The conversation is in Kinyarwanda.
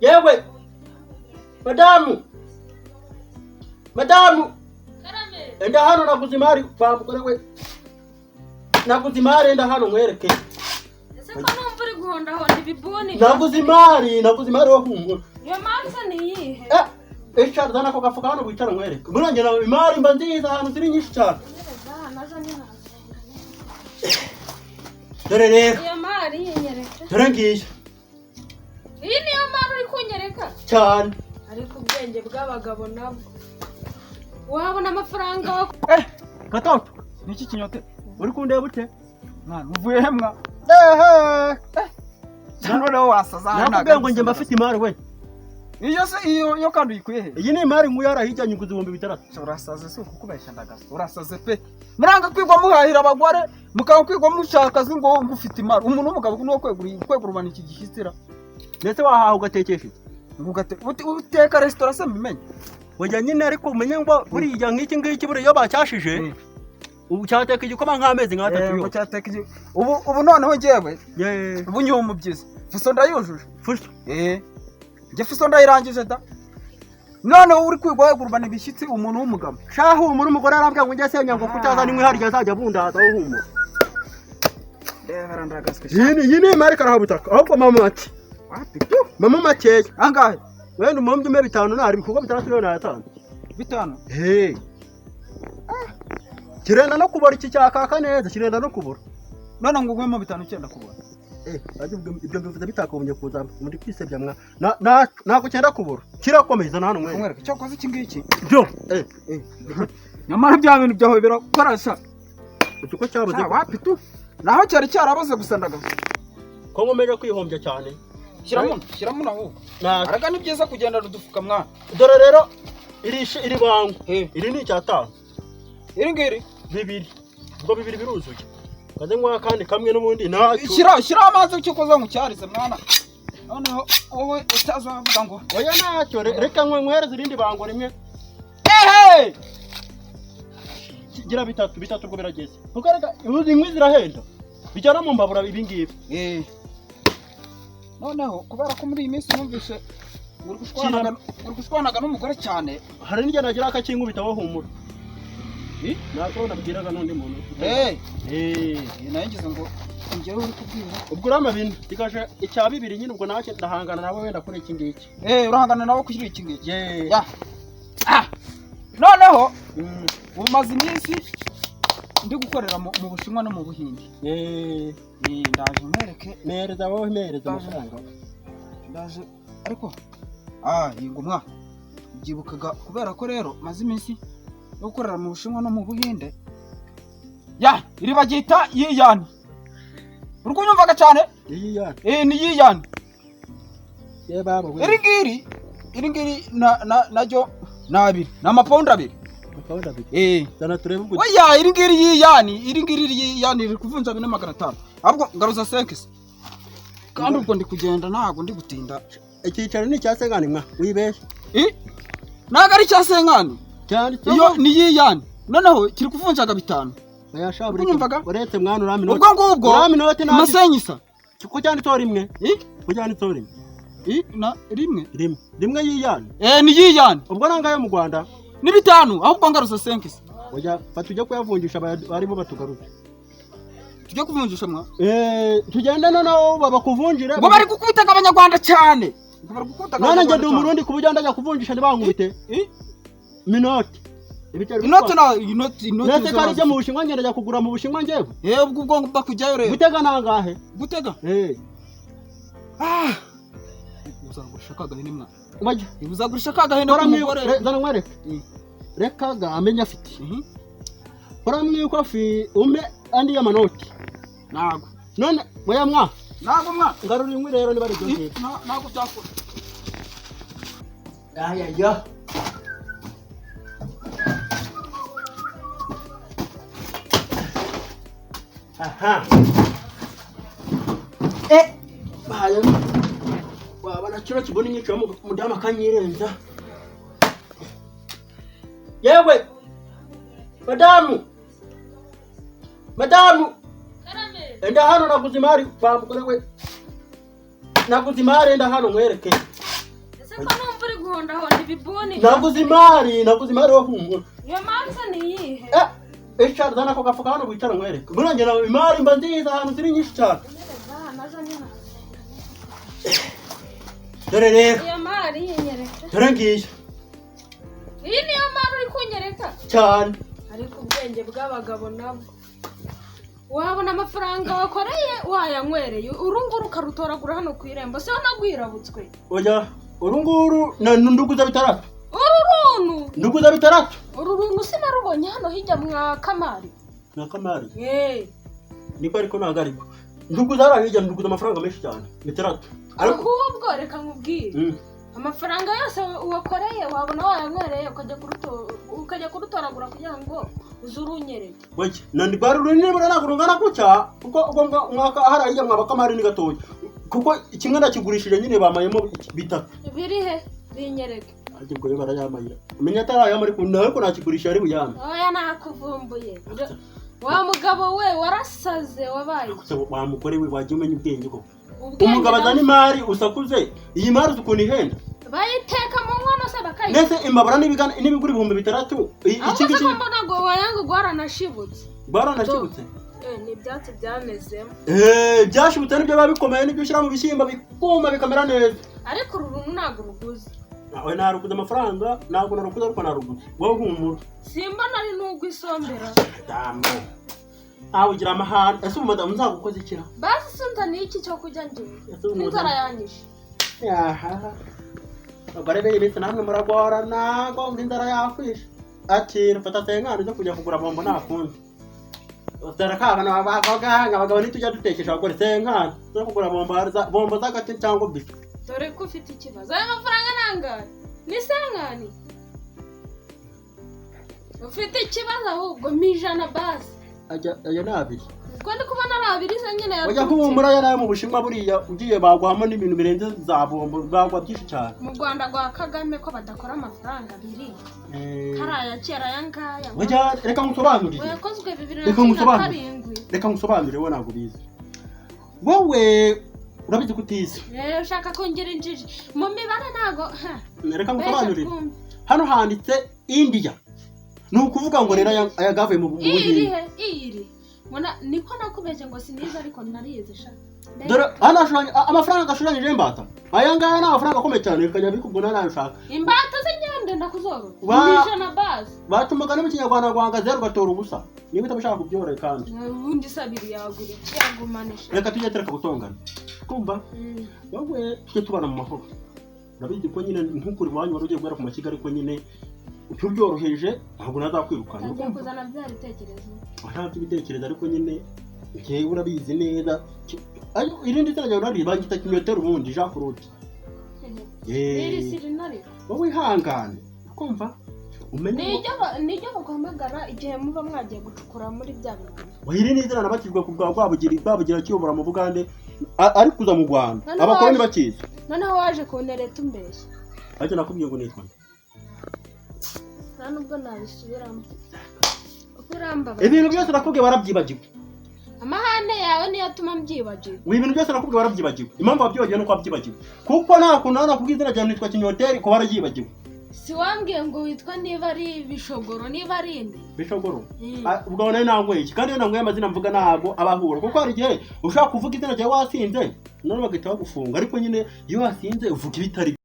Yewe madamu karame enda hano nakuzimari bamukore we nakuzimari enda hano mwereke ese ko numva uri guhonda honda ibibuni nakuzimari wo humura iyo manza ni yihe Esha zana ko gafuka hano wicara mwereke murange na imari mba nziza hano ziri nyinshi cyane dore rero iyo mari yinyereka dore ngiye iyi niyo mari uri kunyereka cyane ariko ubwenge bw'abagabo nabwo wabona amafaranga gatoto niki kinyote uri kundeba ute mwana uvuye hemwa Nano wasaza nakubwiye ngo nge mbafite imari we iyo kandi uyikuye he iyi ni imari nkuyara hijyanye ku 600 urasaze se kukubesha ndagaza urasaze pe muranga kwigwa muhahira abagore mukaba kwigwa mushaka zingo ngufite imari umuntu w'umugabo no kwegurubana iki gihitira ndetse wahaha ugatekesha uteka restaurant se mbimenye wajya nyine ariko umenye ngo buriya nk'iki ngiki buriya bacyashije ubu cyateka igikoma nk'amezi nk'atatu yo cyateka ubu noneho ngewe ubu nyuwo mubyiza fuso ndayujuje fuso nge fuso ndayirangije da none uri kwigwa yegurubana ibishyitsi umuntu w'umugabo shaho umuntu umugore arambwa ngo njye senya ngo kutaza nimwe harya azajya bundaza aho humura iyi ni imari karahabutaka ahubwo mama ati mama makeya angahe wenda umumbye 5 nari bikugo 6 5 kirenda no kubora iki cyakaka neza kirenda no kubora none ngo ugwemo 5 cyenda kubora ibyo bivuze bitakobunye kuza muri kwisebya mwa nako cyenda kubora kirakomeza nano mwereke cyakoze iki ngiki byo nyamara bya bintu byaho birakorasha uko cyabuze wapi tu naho cyari cyarabaze gusandaga ko nkomeje kwihombya cyane shyiramo naho araga ni byiza kugenda rudufuka mwana dore rero iri bangu iri ni cyatanu iri ngiri bibiri ubwo bibiri biruzuye kaze nkwa kandi kamwe n'ubundi ntacyo shyira amazi cyo koza mu cyarize mwana noneho wowe utazavuga ngo oya ntacyo reka nkwereze irindi bango rimwe gira bitatu ubwo birageze kuko reka uzi inkwi zirahenda bijyana mu mbabura ibi ngibi noneho kubera ko muri iyi minsi numvise uri gushwanaga n'umugore cyane hari n'igihe nagira akakinkubita aho humura nako nabwiraga n'undi muntu nagize ngo njyewe uri kubwira ubwo urama bintu kigaje icya bibiri nyine ubwo nake ndahangana nabo wenda kuri iki ngiki urahangana nabo kuri iki ngiki noneho umaze iminsi ndi gukorera mu Bushinwa no mu Buhinde ndaje mwereke mereza wowe mereza amafaranga ndaje ariko yingo mwa byibukaga kubera ko rero maze iminsi no gukorera mu Bushinwa no mu Buhinde iri bagita yiyani uriko nyumvaga cyane yiyani ni yiyani baba iri ngiri najyo nabiri n'amapound abiri dana turebe ubwo oya iri ngiri yiyani iri kuvunja 500 ahubwo ngaruza 5 kandi ubwo ndi kugenda ntago ndi gutinda icyicaro ni cyasengani mwa wibeshe naga ari cyasengani cyane iyo ni yiyani noneho kiri kuvunjaga 5 oya shaburi uretse mwana uramino ubwo uraminote na masenyisa kiko cyane to rimwe kujyana to rimwe na rimwe yiyani ni yiyani ubwo nangaye mu Rwanda ni 5 ahubwo ngaruza 5 oya fatujya kuyavunjisha barimo batugaruka tujye kuvunjisha mwa tugenda noneho babakuvunjira ngo bari gukubitaga abanyarwanda cyane none nge ndi umurundi kubujyanda ajya kuvunjisha ntibankubite minoti inoti karije mu Bushinwa ngenda ajya kugura mu Bushinwa ngewe ubwo bakujyayo rero gutega nangahe gutega uzagurisha kagahene mwa wajya uzagurisha kagahene n'umugore zana mwereke reka ga amenya afite uramwiko fi ume andi y'amanoti nago none moya mwa nago mwa ngaruri inkwi rero ni bari byo nago byakora ya aha bayo wabana kiro kibona inyico mu dama kanyirenza yewe madamu karame enda hano nakuzimari bamukore we nakuzimari enda hano mwereke Ariko numva uri guhondahonda ibibuni. naguze imari wo humura. Iyo manza ni iyihe? Echa zana ko gafuka hano wicara nkwereke. Burange na imari mba nziza ahantu ziri nyinshi cyane. Nazo ni nta. Dore rero. Iyo mari yinyereka. Dore ngiye. Iyi niyo mari uri kunyereka. Cyane. Ariko ubwenge bw'abagabo nabo. Wabona amafaranga wakoreye wayanywereye urunguru ukarutoragura hano ku irembo se nagwirabutswe. Oya, urunguru na nduguza bitaratu. Ururunu. Nduguza bitaratu. Ururunu sinarubonye hano hirya mwa Kamari. Na Kamari. Niko ariko nagariko. Nduguza arahijya nduguza amafaranga menshi cyane. Bitaratu. Ahubwo reka nkubwire. Amafaranga yose wakoreye wabona wayanywereye ukajya kurutoragura kugira ngo uzurunyereke. Wake, nandi baru nibura nagurungana kucya kuko mwaka harajya mwabakamari ni gatoya. Kuko kimwe ndakigurishije nyine bamayemo bitatu. Biri he? Binyereke. Agibwo yo barayamayira. Menya atarayo muri kunawe ko nakigurisha ari buyame. Oya nakuvumbuye. Wa mugabo we warasaze wabaye. Wa mugore we waje umenya ubwenge ko. Umugabo azana imari usakuze. Iyi mari ukuni henda. Bayiteka mu nkono se bakayi. Nese imbabura n'ibiguri 3000. Iki ngiki mbona ngo wayangu gwaranashibutse. Gwaranashibutse. Ni ibyatsi byamezemo. Byashibutse nibyo babikomeye nibyo ushyira mu bishyimba bikuma bikamera neza. Ariko uruntu ntago ruguze. Nawe naruguze amafaranga ntabwo naruguze ariko naruguze. Wowe humura. Simba nari nugwisombera. Dambo. Aho ugira amahane. Ese umadamu nzagukoze ikira. Basi sunta ni iki cyo kujya ngiye. Inzara yanyishe. Yaha. Abare bese namwe muragorana ngo inzara yakwisha. Ati mfata senkana zo kujya kugura bombo nakundi. Uzarakabana babaga abagabo nitujya dutekesha abagore senkana zo kugura bombo zagati cyangwa bifi. Dore ko ufite ikibazo. Aya mafaranga nangahe? Ni senkani. Ufite ikibazo ahubwo mijana basi. Aja nabiri. Ko ndi kubona arabiri se nyine Oya humura yaraye mu Bushinwa buriya ugiye bagwamo n'ibintu birenze za bombo bagwa byinshi cyane. Mu Rwanda rwa Kagame ko badakora amafaranga biri. Karaya kera yangaya. Oya reka ngusobanurire. Yakozwe 2007. Reka ngusobanurire wowe ntabwo bizi. Wowe urabizi kutizi. Ushaka kongera injiji. Mu mibare ntago reka ngusobanurire. Hano handitse India. Nukuvuga ngo rero ayagave mu Buhinde. Iri. Mona niko nakubeshye ngo siniza ariko narize sha. Dore anashanya amafaranga gashushanyije imbata. Aya ngaya na amafaranga akomeye cyane bikajya bikuguna nayo ushaka. Imbata zigende ndakuzoro. Nijana base. Batumaga no mu Kinyarwanda gwanga 0 gatora ubusa. Niba utabashaka kubyora kandi. Ubundi sabiri yagura ikiyagumanisha. Reka tujye tereka gutongana. Kumva? Wowe tujye tubana mu mahoro. Nabizi ko nyine nk'ukuri wanyu wari ugiye gwera ku makiga ariko nyine ubyoroheje ntabwo nazakwirukana. Ngiye kuzana bya bitekerezo. Ntabwo ibitekerezo ariko nyine ngiye urabizi neza. Ayo irindi tara ryawe nari bangita kinyotera ubundi Jean Claude. Iri siri nari. Wowe ihangane. Kumva? Umenye nijyo bakwamagara igihe muba mwagiye gucukura muri bya bintu. Wahiri n'izina nabatijwe ku bwa babugira cyobora mu Bugande ari kuza mu Rwanda. Abakoroni bakiza. Noneho waje kunereta umbeshye. Aje nakubwiye ngo nitwa. Nubwo nabisubiramo. Ukuramba. Ibintu byose nakubwiye warabyibagiwe. Amahane yawe niyo atuma mbyibagiwe. Ibintu byose nakubwiye warabyibagiwe. Impamvu wabyibagiwe nuko wabyibagiwe. Kuko nta kuntu nakubwiye izina ryawe nitwa Kinyoteri ko warabyibagiwe. Si wambwiye ngo witwa niba ari Bishogoro niba ari inde? Bishogoro. Ubwo nayo nangwe iki kandi nangwe amazina mvuga ntabwo abahura kuko hari gihe ushaka kuvuga izina ryawe wasinze none bagahita bagufunga ariko nyine iyo wasinze uvuga ibitari